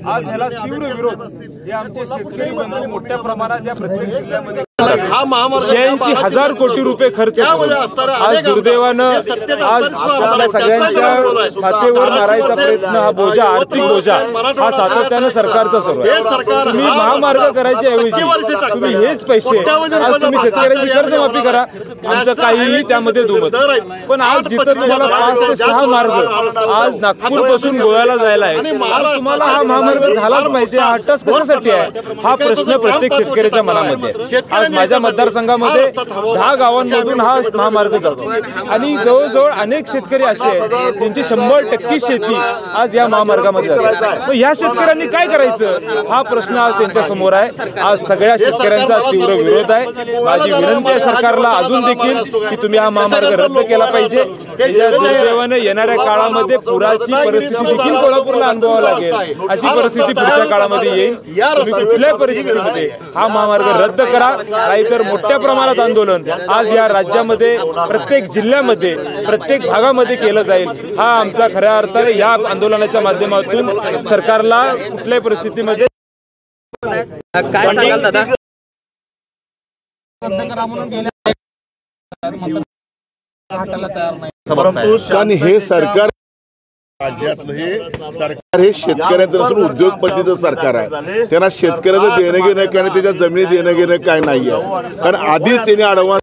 आज ह्याला तीव्र विरोध हे आमचे शेतकरी बंधू मोठ्या प्रमाणात या प्रत्येक जिल्ह्यामध्ये 86,000 कोटी रुपये खर्च आज दुर्दैवानं आज आपल्या सगळ्यांच्या खात्यावर मारायचा प्रयत्न हा बोजा आर्थिक बोजा हा सातत्यानं सरकारचा सुरू आहे। तुम्ही महामार्ग करायच्या ऐवजी तुम्ही हेच पैसे आज तुम्ही शेतकऱ्यांची कर्जमाफी करा, आमचं काहीही त्यामध्ये दुमत। पण आज जिथं तुम्हाला 5 ते 6 मार्ग आज नागपूर पासून गोव्याला जायला आहे, तुम्हाला हा महामार्ग झालाच पाहिजे, हा टस कशासाठी आहे हा प्रश्न प्रत्येक शेतकऱ्याच्या मनामध्ये आहे। आज माझ्या मतदारसंघामध्ये 10 गावांमधून हा महामार्ग जातो आणि जवळजवळ अनेक शेतकरी असे आहेत ज्यांची 100% शेती आज या महामार्गामध्ये जाते। मग या शेतकऱ्यांनी काय करायचं हा प्रश्न आज त्यांच्या समोर आहे। आज सगळ्या शेतकऱ्यांचा तीव्र विरोध आहे। माझी विनंती आहे सरकारला अजून देखील की तुम्ही हा महामार्ग रद्द केला पाहिजे। या दुर्दैवाने येणाऱ्या काळामध्ये पुराची परिस्थिती देखील कोल्हापूरला अनुभवावी लागेल, अशी परिस्थिती पुढच्या काळामध्ये येईल। तुम्ही कुठल्याही परिस्थितीमध्ये हा महामार्ग रद्द करा, नाहीतर मोठ्या प्रमाणात आंदोलन आज या राज्यामध्ये प्रत्येक जिल्ह्यामध्ये प्रत्येक भागामध्ये केलं जाईल। हा आमचा खऱ्या अर्थाने या आंदोलनाच्या माध्यमातून सरकारला कुठल्याही परिस्थितीमध्ये काय सांगाल दादा? कारण हे सरकार राज्यातलं हे शेतकऱ्यांचं नसून उद्योगपतीचं सरकार आहे। त्यांना शेतकऱ्याचं देणं घेणं काय, त्याच्या जमिनी देणं घेणं काय नाही आहे, कारण आधीच त्यांनी अडवान्स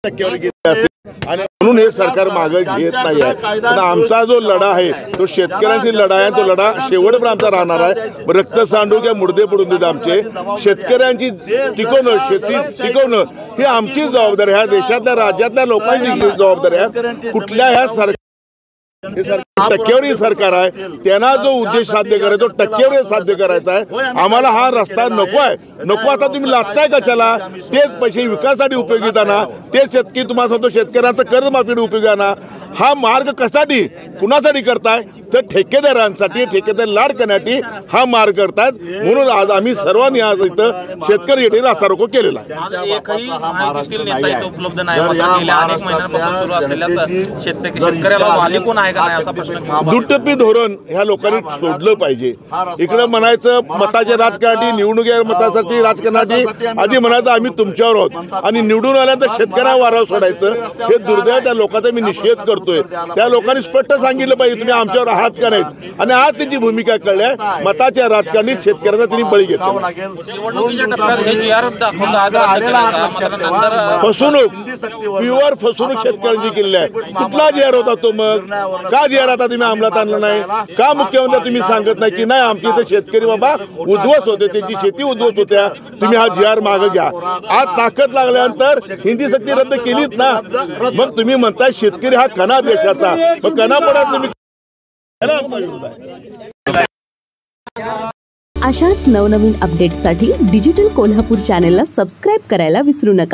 टक्केवारी घेतली असेल आणि म्हणून हे सरकार मागे घेत नाही आहे। पण आमचा जो लढा आहे तो शेतकऱ्यांशी लढा आहे, तो लढा शेवटपर्यंत आमचा राहणार आहे। रक्त सांडू किंवा मुर्दे पडून देत आमचे शेतकऱ्यांची टिकवणं, शेती टिकवणं ही आमची जबाबदारी आहे, ह्या देशातल्या राज्यातल्या लोकांची जबाबदारी आहे। कुठल्या ह्या टक्केवारी सरकार आहे, त्यांना जो उद्देश साध्य करायचा तो टक्केवारी साध्य करायचा आहे। आम्हाला हा रस्ता नको आहे, नको आता तुम्ही लादताय कशाला? तेच पैसे विकासासाठी उपयोगी आणा, तेच शेतकरी तुम्हाला सांगतो शेतकऱ्यांचं कर्जमाफी उपयोगी आणा। हा मार्ग कशासाठी कुणासाठी करताय? तर ठेकेदारांसाठी, ठेकेदार लाड करण्यासाठी हा मार्ग करतायत। म्हणून आज आम्ही सर्वांनी आज इथं शेतकरी रास्ता रोको केलेला आहे। उपलब्ध दुटप्पी धोरण ह्या लोकांनी सोडलं पाहिजे। इकडे म्हणायचं मताच्या राजकारणासाठी, निवडणुकीच्या मतासाठी राजकारणासाठी आधी म्हणायचं आम्ही तुमच्यावर आहोत आणि निवडून आल्यानंतर शेतकऱ्यांना वारावर सोडायचं, हे दुर्दैव त्या लोकांचा मी निषेध करतोय। त्या लोकांनी स्पष्ट सांगितलं पाहिजे तुम्ही आमच्यावर आहात का नाहीत, आणि आज त्यांची भूमिका कळली आहे। मताच्या राजकारणी शेतकऱ्याचा त्यांनी बळी घेतला। फसवणूक, प्युअर फसवणूक शेतकऱ्यांची केलेली आहे। कुठला जी आर होता तो? मग का जी आर आता तुम्ही अंमलात आणला नाही? का मुख्यमंत्री तुम्ही सांगत नाही की नाही आमचे इथे शेतकरी बाबा उद्ध्वस्त होते, त्यांची शेती उद्ध्वस्त होत्या, तुम्ही हा जी आर मागे घ्या। आज ताकद लागल्यानंतर हिंदी सक्ती रद्द केलीच ना, मग तुम्ही म्हणताय शेतकरी हा कणा देशाचा, मग कणा पडा तुम्ही। अशाच नवनवीन अपडेट्ससाठी डिजिटल कोल्हापूर चॅनेलला सबस्क्राईब करायला विसरू नका।